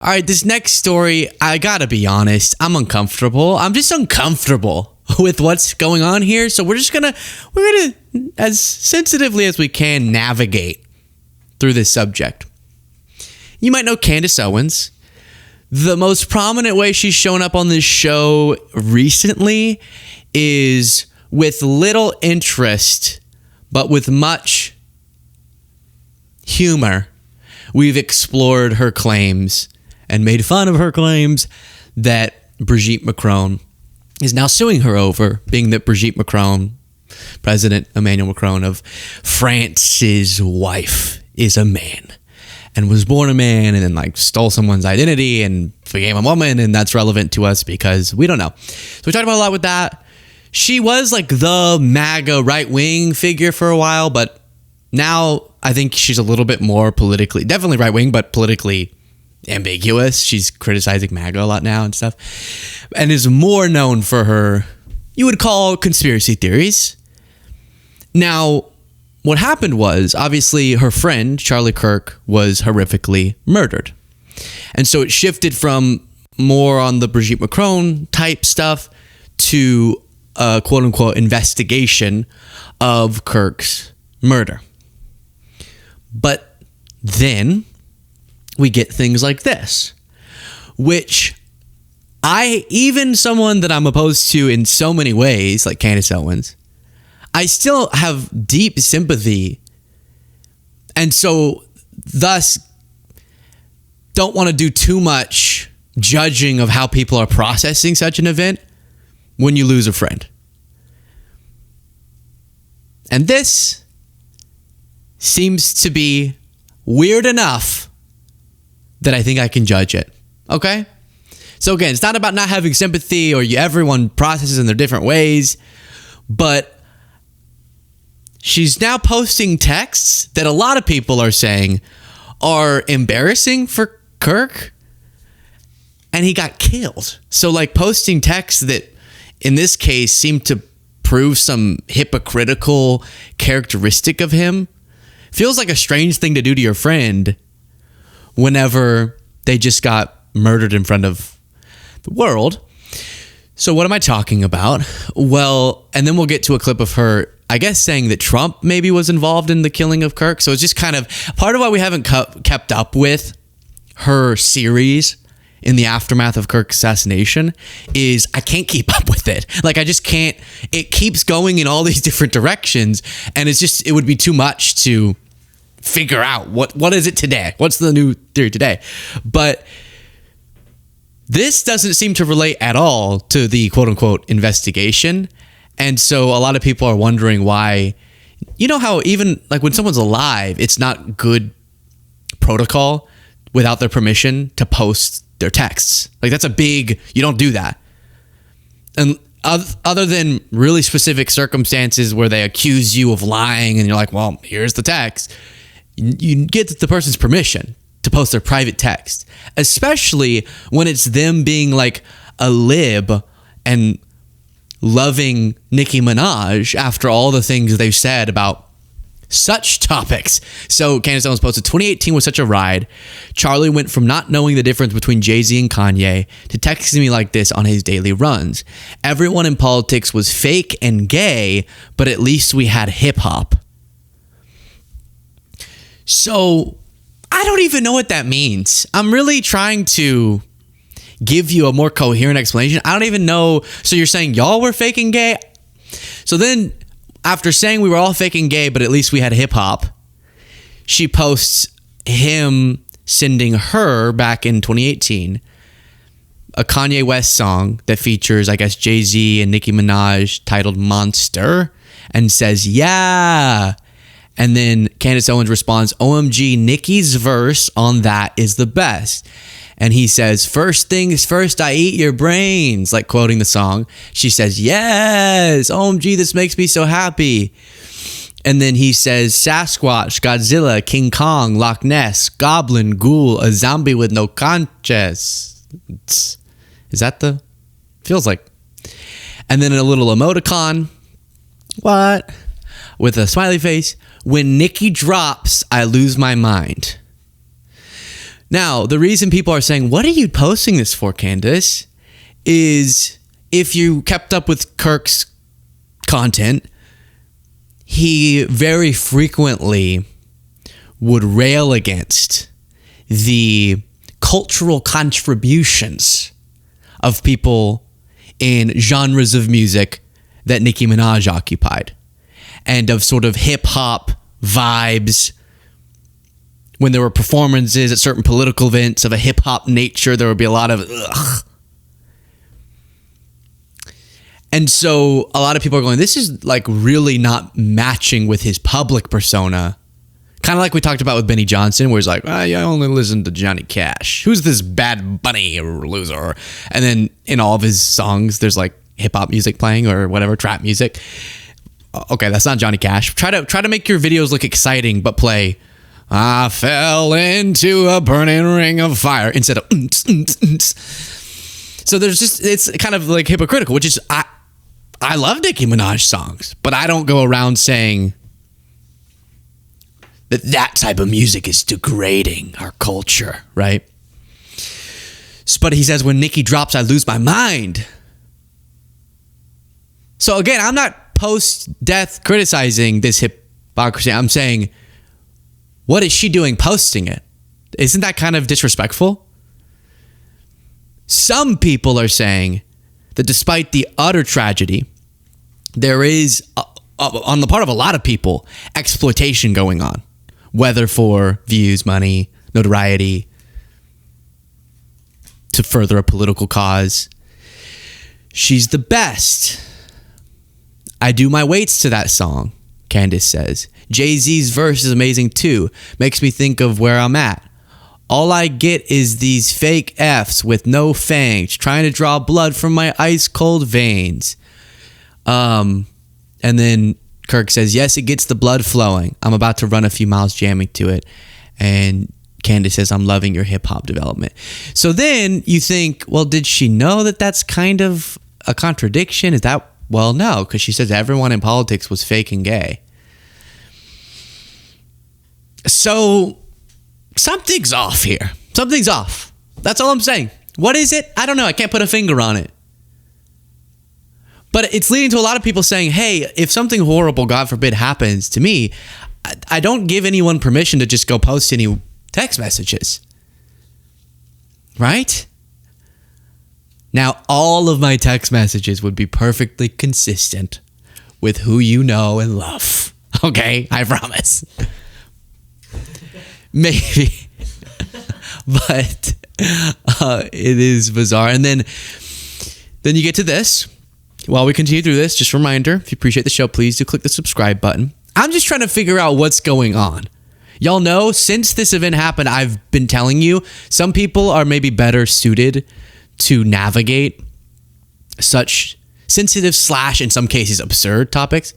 All right, this next story, I gotta be honest, I'm uncomfortable. I'm just uncomfortable with what's going on here. So we're gonna, as sensitively as we can, navigate through this subject. You might know Candace Owens. The most prominent way she's shown up on this show recently is with little interest, but with much humor. We've explored her claims and made fun of her claims that Brigitte Macron is now suing her over, being that Brigitte Macron, President Emmanuel Macron of France's wife, is a man and was born a man and then stole someone's identity and became a woman, and that's relevant to us because we don't know. So we talked about a lot with that. She was the MAGA right-wing figure for a while, but now I think she's a little bit more politically, definitely right-wing, but politically ambiguous. She's criticizing MAGA a lot now and stuff, and is more known for her, you would call, conspiracy theories. Now, what happened was, obviously, her friend, Charlie Kirk, was horrifically murdered. And so it shifted from more on the Brigitte Macron type stuff to a quote-unquote investigation of Kirk's murder. But then we get things like this, which even someone that I'm opposed to in so many ways, like Candace Owens, I still have deep sympathy, and so thus don't want to do too much judging of how people are processing such an event when you lose a friend. And this seems to be weird enough that I think I can judge it. Okay? So again, it's not about not having sympathy or everyone processes in their different ways, but she's now posting texts that a lot of people are saying are embarrassing for Kirk, and he got killed. So posting texts that in this case seem to prove some hypocritical characteristic of him feels like a strange thing to do to your friend whenever they just got murdered in front of the world. So what am I talking about? Well, and then we'll get to a clip of her, I guess, saying that Trump maybe was involved in the killing of Kirk. So it's just kind of part of why we haven't kept up with her series in the aftermath of Kirk's assassination is I can't keep up with it. I just can't. It keeps going in all these different directions, and it would be too much to figure out what is it today? What's the new theory today? But this doesn't seem to relate at all to the quote-unquote investigation. And so a lot of people are wondering why, you know how even when someone's alive, it's not good protocol without their permission to post their texts. That's a big, you don't do that. And other than really specific circumstances where they accuse you of lying and you're like, well, here's the text, you get the person's permission to post their private text, especially when it's them being a lib and loving Nicki Minaj after all the things they've said about such topics. So Candace Owens posted, 2018 was such a ride. Charlie went from not knowing the difference between Jay-Z and Kanye to texting me like this on his daily runs. Everyone in politics was fake and gay, but at least we had hip hop. So I don't even know what that means. I'm really trying to give you a more coherent explanation. I don't even know. So you're saying y'all were faking gay? So then after saying we were all faking gay, but at least we had hip hop, she posts him sending her back in 2018 a Kanye West song that features, I guess, Jay-Z and Nicki Minaj titled Monster, and says, yeah. And then Candace Owens responds, OMG, Nicki's verse on that is the best. And he says, first things first, I eat your brains, quoting the song. She says, yes, OMG, this makes me so happy. And then he says, Sasquatch, Godzilla, King Kong, Loch Ness, Goblin, Ghoul, a zombie with no conscience. Is that the? Feels like. And then a little emoticon. What? With a smiley face. When Nicki drops, I lose my mind. Now, the reason people are saying, what are you posting this for, Candace? Is if you kept up with Kirk's content, he very frequently would rail against the cultural contributions of people in genres of music that Nicki Minaj occupied, and of sort of hip-hop vibes. When there were performances at certain political events of a hip-hop nature, there would be a lot of ugh. And so a lot of people are going, this is like really not matching with his public persona. Kind of like we talked about with Benny Johnson, where he's like, I only listen to Johnny Cash. Who's this Bad Bunny loser? And then in all of his songs, there's like hip-hop music playing or whatever, trap music. Okay, that's not Johnny Cash. Try to make your videos look exciting, but play I fell into a burning ring of fire instead of So there's just, it's kind of like hypocritical, which is, I love Nicki Minaj songs, but I don't go around saying that type of music is degrading our culture, right? But he says, when Nicki drops, I lose my mind. So again, I'm not post-death criticizing this hypocrisy. I'm saying, what is she doing posting it? Isn't that kind of disrespectful? Some people are saying that despite the utter tragedy, there is, on the part of a lot of people, exploitation going on. Whether for views, money, notoriety, to further a political cause. She's the best. I do my weights to that song, Candace says. Jay-Z's verse is amazing too. Makes me think of where I'm at. All I get is these fake F's with no fangs, trying to draw blood from my ice cold veins. And then Kirk says, yes, it gets the blood flowing. I'm about to run a few miles jamming to it. And Candace says, I'm loving your hip-hop development. So then you think, well, did she know that that's kind of a contradiction? Is that, well, no, because she says everyone in politics was fake and gay. So something's off here. Something's off. That's all I'm saying. What is it? I don't know. I can't put a finger on it. But it's leading to a lot of people saying, hey, if something horrible, God forbid, happens to me, I don't give anyone permission to just go post any text messages. Right? Now, all of my text messages would be perfectly consistent with who you know and love. Okay? I promise. Maybe. But it is bizarre. And then you get to this. While we continue through this, just a reminder, if you appreciate the show, please do click the subscribe button. I'm just trying to figure out what's going on. Y'all know, since this event happened, I've been telling you, some people are maybe better suited to navigate such sensitive / in some cases absurd topics.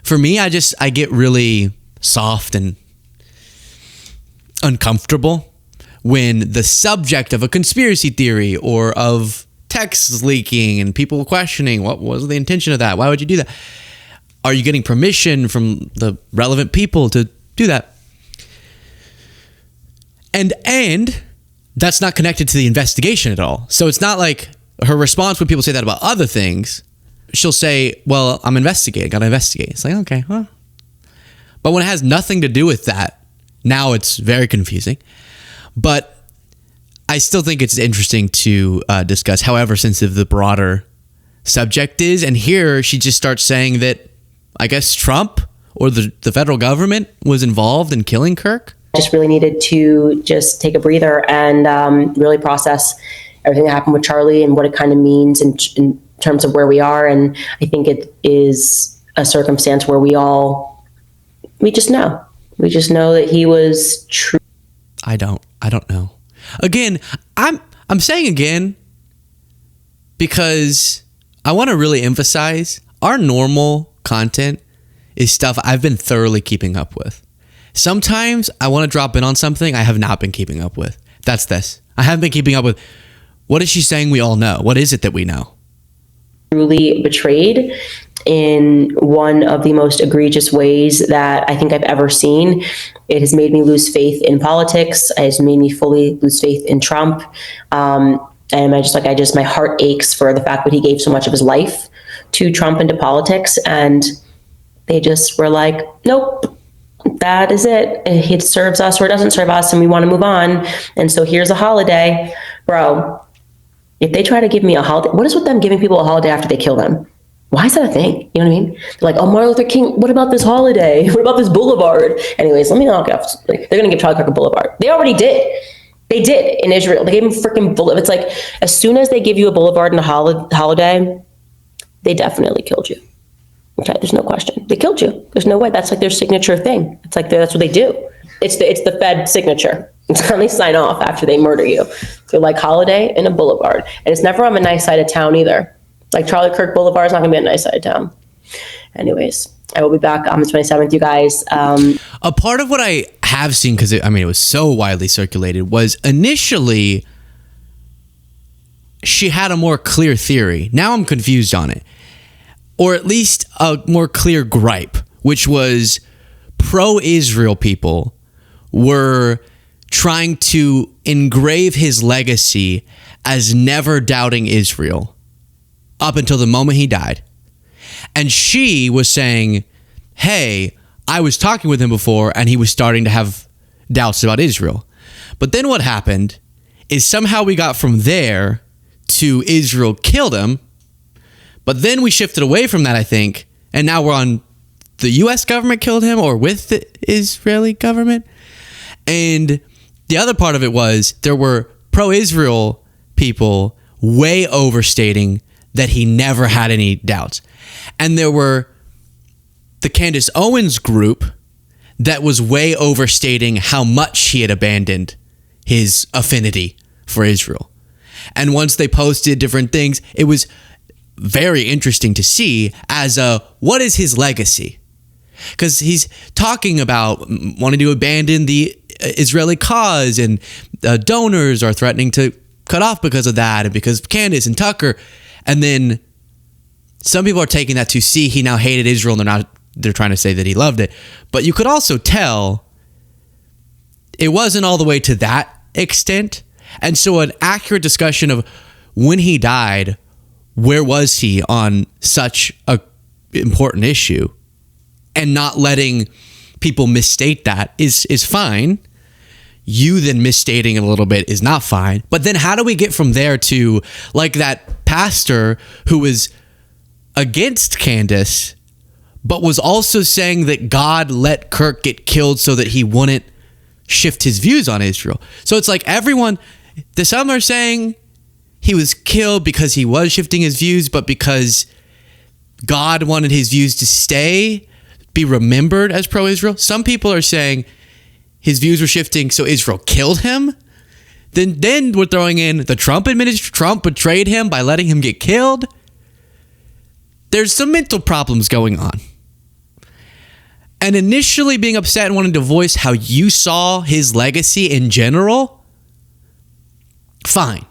For me, I get really soft and uncomfortable when the subject of a conspiracy theory or of texts leaking and people questioning what was the intention of that? Why would you do that? Are you getting permission from the relevant people to do that? And that's not connected to the investigation at all. So it's not like her response when people say that about other things. She'll say, well, I'm investigating, gotta investigate. It's like, okay, well. But when it has nothing to do with that, now it's very confusing. But I still think it's interesting to discuss, however sensitive the broader subject is. And here she just starts saying that, I guess, Trump or the federal government was involved in killing Kirk. Just really needed to just take a breather and really process everything that happened with Charlie and what it kind of means in terms of where we are. And I think it is a circumstance where we just know. We just know that he was true. I don't know. Again, I'm saying again because I want to really emphasize our normal content is stuff I've been thoroughly keeping up with. Sometimes I want to drop in on something I have not been keeping up with. That's this. I haven't been keeping up with, what is she saying we all know? What is it that we know? Truly betrayed. in one of the most egregious ways that I think I've ever seen. It has made me lose faith in politics. It has made me fully lose faith in Trump. And my heart aches for the fact that he gave so much of his life to Trump and to politics. And they just were like, nope, that is it. It serves us or it doesn't serve us, and we want to move on. And so here's a holiday. Bro, if they try to give me a holiday, what is with them giving people a holiday after they kill them? Why is that a thing? You know what I mean? They're like, oh, Martin Luther King, what about this holiday? What about this boulevard? Anyways, let me knock off. Like, they're going to give Charlie Kirk a boulevard. They already did. They did in Israel. They gave him freaking boulevard. It's like, as soon as they give you a boulevard and a holiday, they definitely killed you. Okay, there's no question. They killed you. There's no way. That's like their signature thing. It's like that's what they do. It's the Fed signature. It's how they sign off after they murder you. They're like holiday and a boulevard. And it's never on a nice side of town either. Like Charlie Kirk Boulevard is not going to be a nice side of town. Anyways, I will be back on the 27th, you guys. A part of what I have seen, because it was so widely circulated, was initially she had a more clear theory. Now I'm confused on it. Or at least a more clear gripe, which was pro-Israel people were trying to engrave his legacy as never doubting Israel up until the moment he died. And she was saying, hey, I was talking with him before and he was starting to have doubts about Israel. But then what happened is somehow we got from there to Israel killed him. But then we shifted away from that, I think. And now we're on the U.S. government killed him or with the Israeli government. And the other part of it was there were pro-Israel people way overstating that he never had any doubts. And there were the Candace Owens group that was way overstating how much he had abandoned his affinity for Israel. And once they posted different things, it was very interesting to see as what is his legacy? Because he's talking about wanting to abandon the Israeli cause, and donors are threatening to cut off because of that, and because of Candace and Tucker. And then some people are taking that to see he now hated Israel, and they're trying to say that he loved it. But you could also tell it wasn't all the way to that extent. And so an accurate discussion of when he died, where was he on such a important issue, and not letting people misstate that is fine. You then misstating it a little bit is not fine. But then how do we get from there to like that pastor who was against Candace, but was also saying that God let Kirk get killed so that he wouldn't shift his views on Israel? So it's like some are saying he was killed because he was shifting his views, but because God wanted his views to be remembered as pro-Israel. Some people are saying his views were shifting so Israel killed him. Then we're throwing in the Trump administration. Trump betrayed him by letting him get killed. There's some mental problems going on. And initially being upset and wanting to voice how you saw his legacy in general, fine.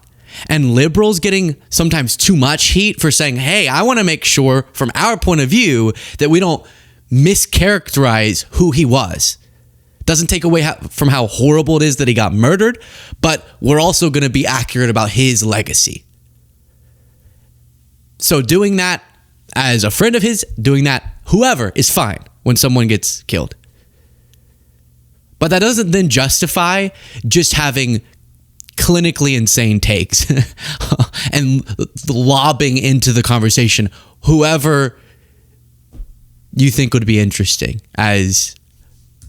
And liberals getting sometimes too much heat for saying, hey, I want to make sure from our point of view that we don't mischaracterize who he was. Doesn't take away from how horrible it is that he got murdered, but we're also going to be accurate about his legacy. So doing that as a friend of his, doing that whoever is fine when someone gets killed. But that doesn't then justify just having clinically insane takes and lobbing into the conversation whoever you think would be interesting as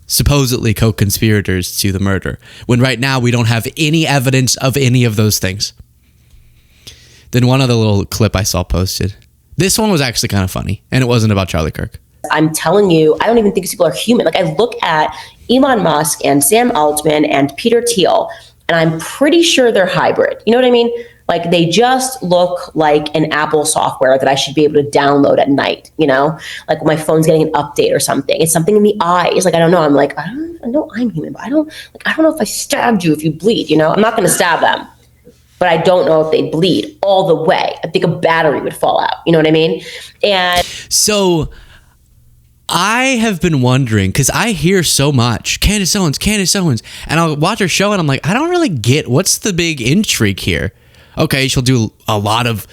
supposedly co-conspirators to the murder, when right now we don't have any evidence of any of those things. Then one other little clip I saw posted. This one was actually kind of funny, and it wasn't about Charlie Kirk. I'm telling you, I don't even think these people are human. Like, I look at Elon Musk and Sam Altman and Peter Thiel, and I'm pretty sure they're hybrid. You know what I mean? Like, they just look like an Apple software that I should be able to download at night, you know? Like when my phone's getting an update or something. It's something in the eyes. Like, I don't know. I'm like, I know I'm human, but I don't know if I stabbed you if you bleed, you know? I'm not going to stab them. but I don't know if they'd bleed all the way. I think a battery would fall out. You know what I mean? And so I have been wondering, because I hear so much, Candace Owens, and I'll watch her show and I'm like, I don't really get what's the big intrigue here. Okay, she'll do a lot of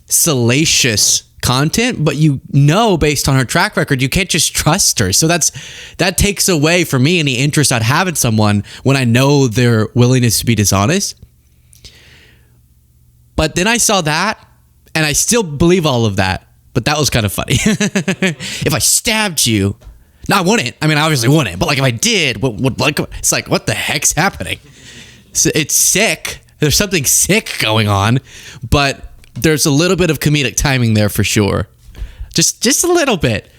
salacious content, but based on her track record, you can't just trust her. So that takes away from me any interest I'd have in someone when I know their willingness to be dishonest. But then I saw that, and I still believe all of that. But that was kind of funny. If I stabbed you, no, I wouldn't. I mean, I obviously wouldn't. But like, if I did, it's like, what the heck's happening? It's sick. There's something sick going on, but there's a little bit of comedic timing there for sure. Just a little bit.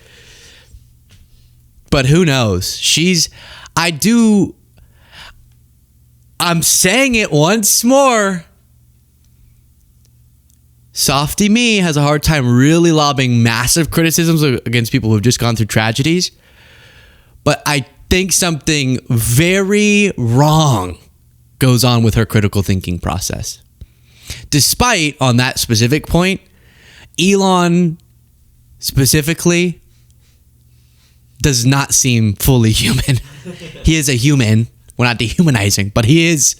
But who knows? I'm saying it once more. Softy me has a hard time really lobbing massive criticisms against people who've just gone through tragedies. But I think something very wrong goes on with her critical thinking process. Despite, on that specific point, Elon specifically does not seem fully human. He is a human. We're not dehumanizing, but he is.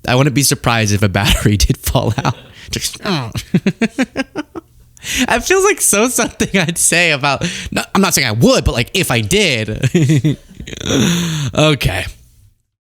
I wouldn't be surprised if a battery did fall out. It feels like something I'd say about. I'm not saying I would, but like if I did. Okay.